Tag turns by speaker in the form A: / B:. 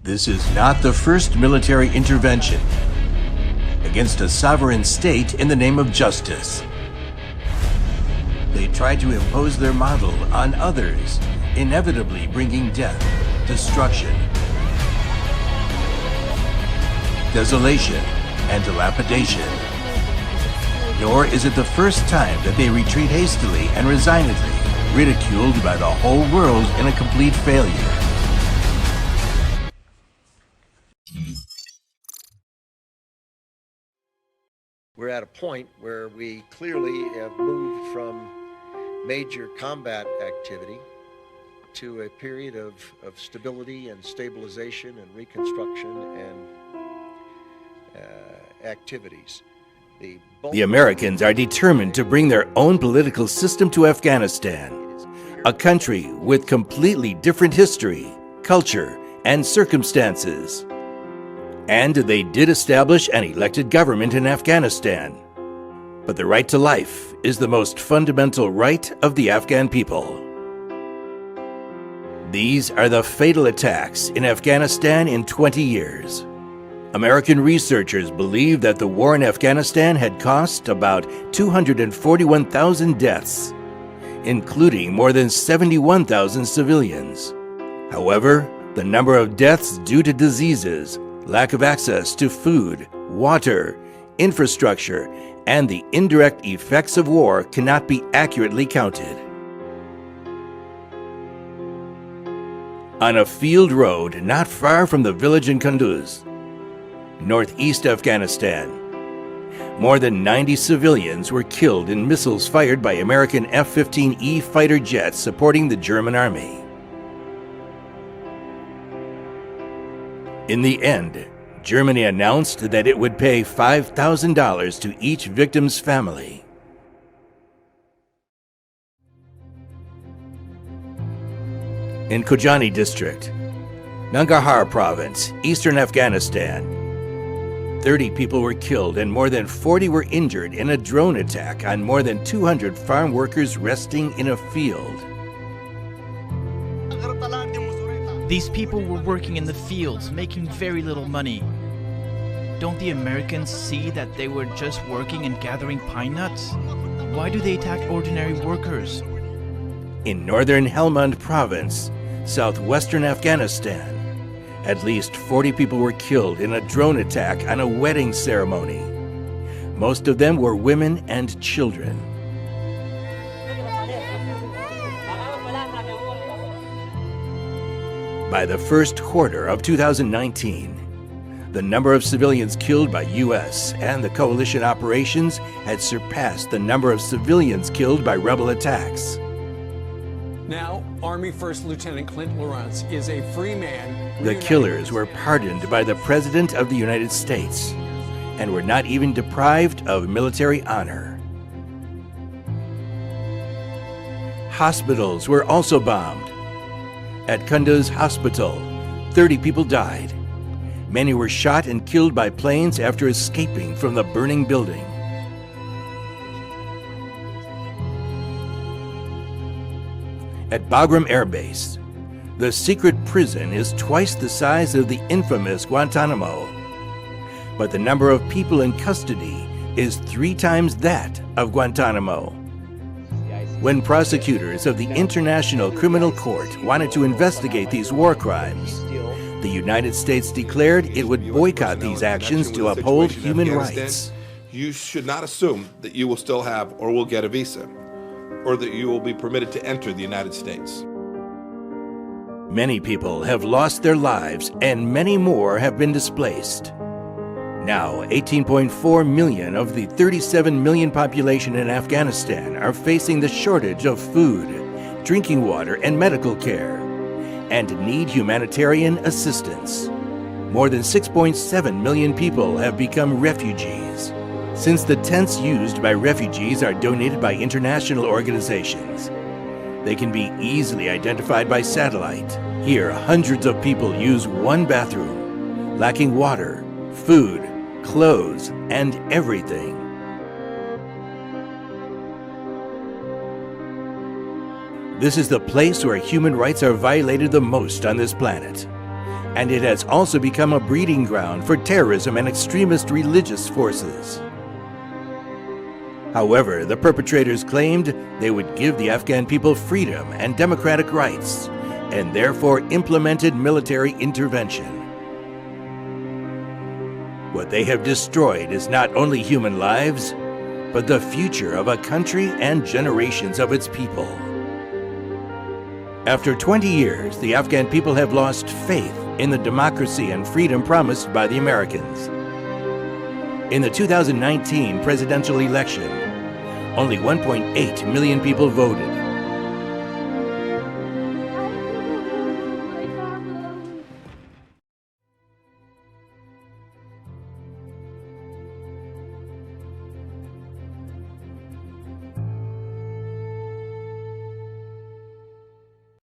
A: This is not the first military intervention against a sovereign state in the name of justice. They tried to impose their model on others, inevitably bringing death, destruction, desolation, and dilapidation. Nor is it the first time that they retreat hastily and resignedly, ridiculed by the whole world in a complete failure.
B: We're at a point where we clearly have moved from major combat activity to a period of stability and stabilization and reconstruction and activities.
A: The Americans are determined to bring their own political system to Afghanistan, a country with completely different history, culture, and circumstances. And they did establish an elected government in Afghanistan. But the right to life is the most fundamental right of the Afghan people. These are the fatal attacks in Afghanistan in 20 years. American researchers believe that the war in Afghanistan had cost about 241,000 deaths, including more than 71,000 civilians. However, the number of deaths due to diseases, lack of access to food, water, infrastructure, and the indirect effects of war cannot be accurately counted. On a field road not far from the village in Kunduz, northeast Afghanistan, more than 90 civilians were killed in missiles fired by American F-15E fighter jets supporting the German army. In the end, Germany announced that it would pay $5,000 to each victim's family. In Khujani district, Nangarhar province, eastern Afghanistan, 30 people were killed and more than 40 were injured in a drone attack on more than 200 farm workers resting in a field.
C: These people were working in the fields, making very little money. Don't the Americans see that they were just working and gathering pine nuts? Why do they attack ordinary workers?
A: In northern Helmand province, southwestern Afghanistan, at least 40 people were killed in a drone attack on a wedding ceremony. Most of them were women and children. By the first quarter of 2019, the number of civilians killed by U.S. and the coalition operations had surpassed the number of civilians killed by rebel attacks.
D: Now, Army First Lieutenant Clint Lawrence is a free man.
A: The killers were pardoned by the President of the United States and were not even deprived of military honor. Hospitals were also bombed. At Kunduz Hospital, 30 people died. Many were shot and killed by planes after escaping from the burning building. At Bagram Air Base, the secret prison is twice the size of the infamous Guantanamo, but the number of people in custody is 3 times that of Guantanamo. When prosecutors of the International Criminal Court wanted to investigate these war crimes, the United States declared it would boycott these actions to uphold human rights.
E: You should not assume that you will still have or will get a visa, or that you will be permitted to enter the United States.
A: Many people have lost their lives and many more have been displaced. Now, 18.4 million of the 37 million population in Afghanistan are facing the shortage of food, drinking water, and medical care, and need humanitarian assistance. More than 6.7 million people have become refugees. Since the tents used by refugees are donated by international organizations, they can be easily identified by satellite. Here, hundreds of people use one bathroom, lacking water, food, clothes, and everything. This is the place where human rights are violated the most on this planet. and it has also become a breeding ground for terrorism and extremist religious forces. However, the perpetrators claimed they would give the Afghan people freedom and democratic rights, and therefore implemented military intervention. What they have destroyed is not only human lives, but the future of a country and generations of its people. After 20 years, the Afghan people have lost faith in the democracy and freedom promised by the Americans. In the 2019 presidential election, only 1.8 million people voted.